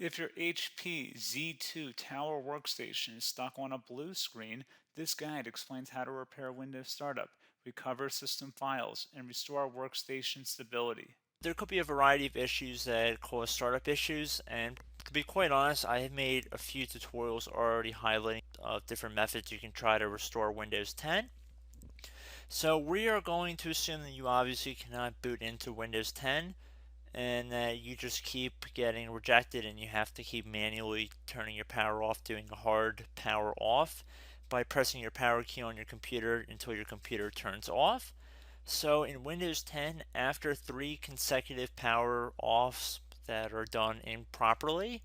If your HP Z2 Tower Workstation is stuck on a blue screen, this guide explains how to repair Windows Startup, recover system files, and restore workstation stability. There could be a variety of issues that cause startup issues, and to be quite honest, I have made a few tutorials already highlighting different methods you can try to restore Windows 10. So we are going to assume that you obviously cannot boot into Windows 10 and that you just keep getting rejected and you have to keep manually turning your power off, doing a hard power off by pressing your power key on your computer until your computer turns off. So in Windows 10, after 3 consecutive power offs that are done improperly,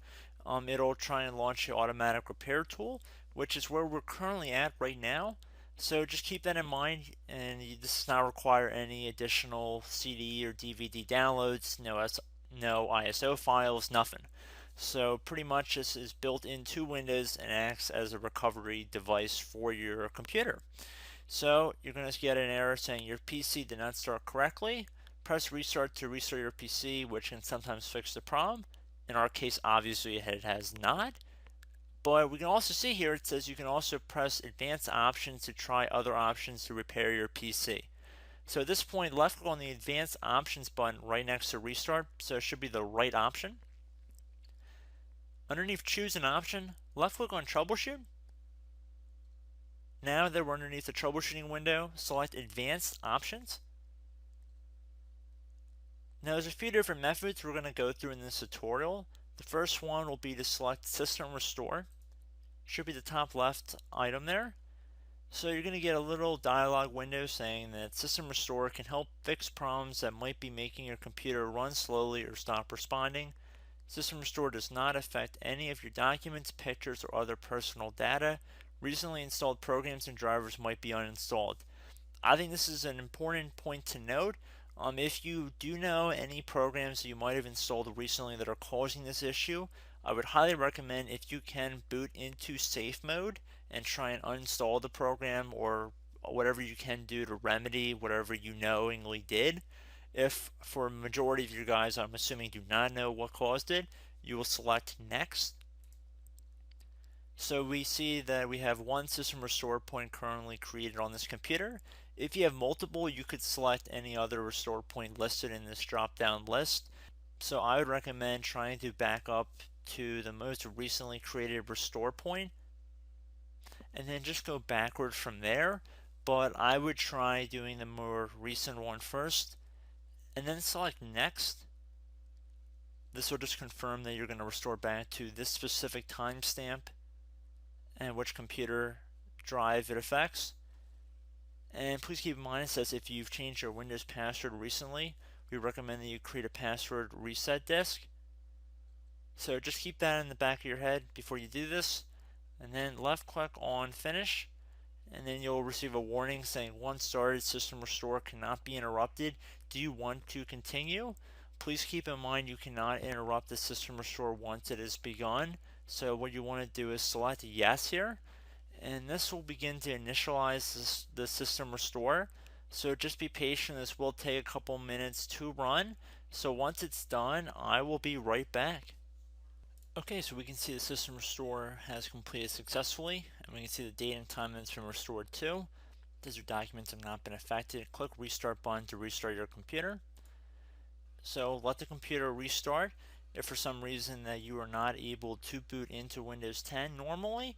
it'll try and launch the automatic repair tool, which is where we're currently at right now. So just keep that in mind, and this does not require any additional CD or DVD downloads, no ISO files, nothing. So pretty much this is built into Windows and acts as a recovery device for your computer. So you're going to get an error saying your PC did not start correctly. Press restart to restart your PC, which can sometimes fix the problem. In our case, obviously it has not. But we can also see here it says you can also press advanced options to try other options to repair your PC. So at this point, left click on the advanced options button right next to restart, so it should be the right option. Underneath choose an option, left click on troubleshoot. Now that we're underneath the troubleshooting window, select advanced options. Now there's a few different methods we're going to go through in this tutorial. The first one will be to select System Restore. Should be the top left item there. So you're going to get a little dialog window saying that System Restore can help fix problems that might be making your computer run slowly or stop responding. System Restore does not affect any of your documents, pictures, or other personal data. Recently installed programs and drivers might be uninstalled. I think this is an important point to note. If you do know any programs that you might have installed recently that are causing this issue, I would highly recommend if you can boot into safe mode and try and uninstall the program or whatever you can do to remedy whatever you knowingly did. If for a majority of you guys, I'm assuming do not know what caused it, you will select next. So we see that we have one system restore point currently created on this computer. If you have multiple, you could select any other restore point listed in this drop down list. So I would recommend trying to back up to the most recently created restore point and then just go backwards from there. But I would try doing the more recent one first and then select next. This will just confirm that you're going to restore back to this specific timestamp and which computer drive it affects. And please keep in mind it says if you've changed your Windows password recently, we recommend that you create a password reset disk. So just keep that in the back of your head before you do this. And then left click on finish. And then you'll receive a warning saying once started, system restore cannot be interrupted. Do you want to continue? Please keep in mind you cannot interrupt the system restore once it is begun. So what you want to do is select yes here, and this will begin to initialize the system restore. So just be patient, this will take a couple minutes to run. So once it's done, I will be right back. Okay, so we can see the system restore has completed successfully, and we can see the date and time that it's been restored to. These documents have not been affected. Click restart button to restart your computer. So let the computer restart. If for some reason that you are not able to boot into Windows 10 normally,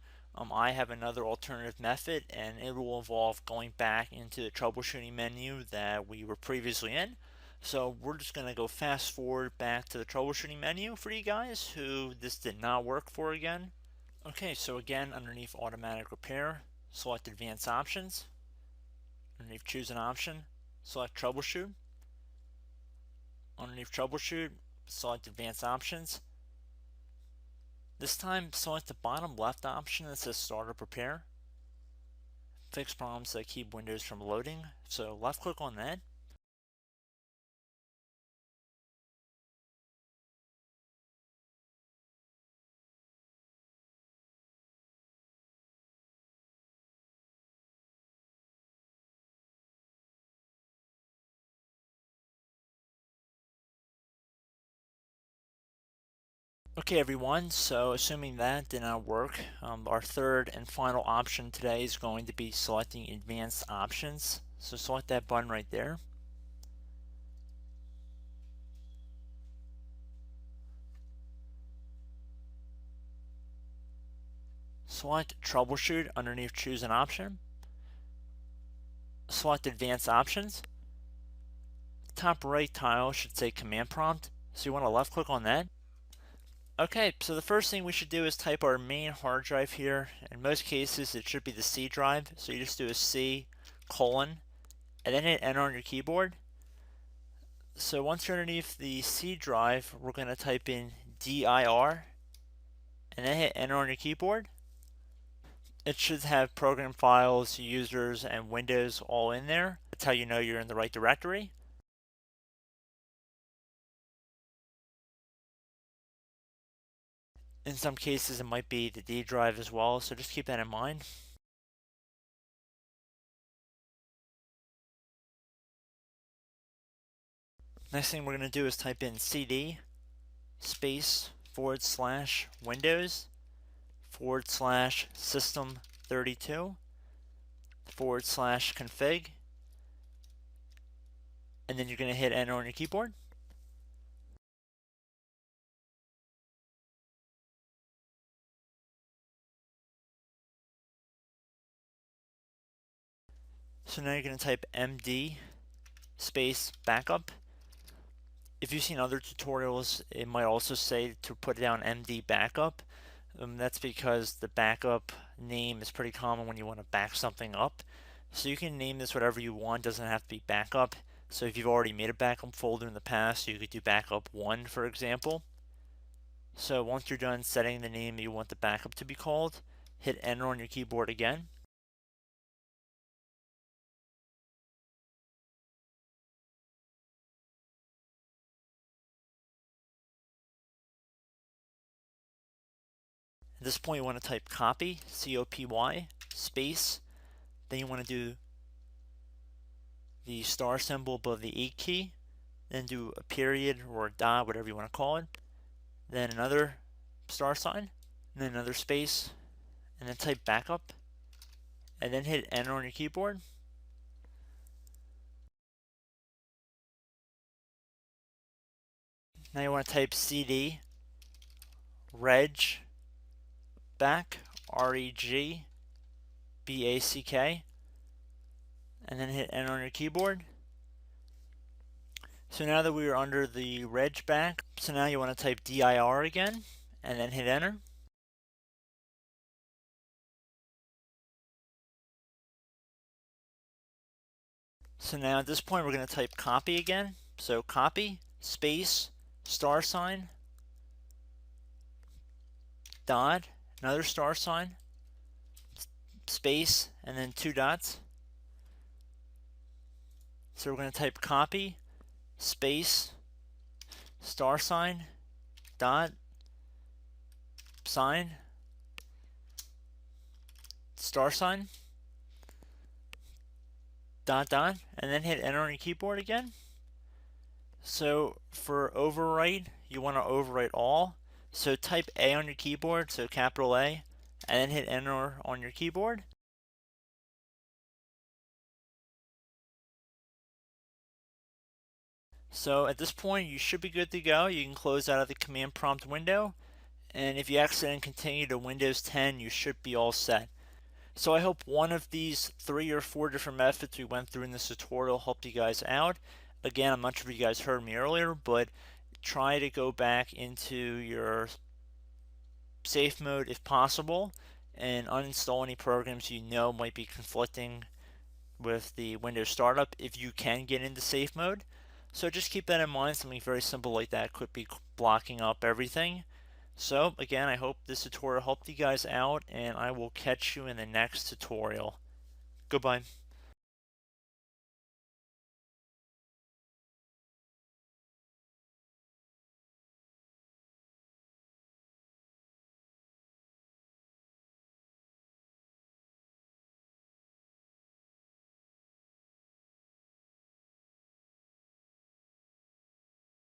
I have another alternative method, and it will involve going back into the troubleshooting menu that we were previously in. So we're just going to go fast forward back to the troubleshooting menu for you guys who this did not work for again. Okay, so again, underneath automatic repair, select advanced options. Underneath choose an option, select troubleshoot. Underneath troubleshoot, select advanced options. This time select the bottom left option that says startup repair. Fix problems that keep Windows from loading. So left click on that. Okay everyone, so assuming that did not work, our third and final option today is going to be selecting advanced options. So select that button right there. Select troubleshoot underneath choose an option. Select advanced options. Top right tile should say command prompt, so you want to left click on that. Okay, so the first thing we should do is type our main hard drive here. In most cases it should be the C drive, so you just do a C colon and then hit enter on your keyboard. So once you're underneath the C drive, we're going to type in dir and then hit enter on your keyboard. It should have program files, users, and Windows all in there. That's how you know you're in the right directory. In some cases, it might be the D drive as well, so just keep that in mind. Next thing we're going to do is type in cd space / Windows / system 32 / config, and then you're going to hit enter on your keyboard. So now you're going to type md space backup. If you've seen other tutorials, it might also say to put down md backup. That's because the backup name is pretty common when you want to back something up. So you can name this whatever you want, doesn't have to be backup. So if you've already made a backup folder in the past, you could do backup 1, for example. So once you're done setting the name you want the backup to be called, hit enter on your keyboard again. At this point you want to type copy, C-O-P-Y, space, then you want to do the star symbol above the 8 key, then do a period or a dot, whatever you want to call it, then another star sign, and then another space, and then type backup, and then hit enter on your keyboard. Now you want to type cd reg back, REG BACK, and then hit enter on your keyboard. So now that we are under the reg back, so now you want to type dir again, and then hit enter. So now at this point we're going to type copy again. So copy, space, star sign, dot, another star sign, space, and then 2 dots. So we're going to type copy, space, star sign, dot, sign, star sign, dot, dot, and then hit enter on your keyboard again. So for overwrite, you want to overwrite all. So type A on your keyboard, so capital A, and then hit enter on your keyboard. So at this point, you should be good to go. You can close out of the command prompt window. And if you accidentally continue to Windows 10, you should be all set. So I hope one of these 3 or 4 different methods we went through in this tutorial helped you guys out. Again, I'm not sure if you guys heard me earlier, but try to go back into your safe mode if possible and uninstall any programs you know might be conflicting with the Windows startup if you can get into safe mode. So just keep that in mind. Something very simple like that could be blocking up everything. So again, I hope this tutorial helped you guys out, and I will catch you in the next tutorial. Goodbye.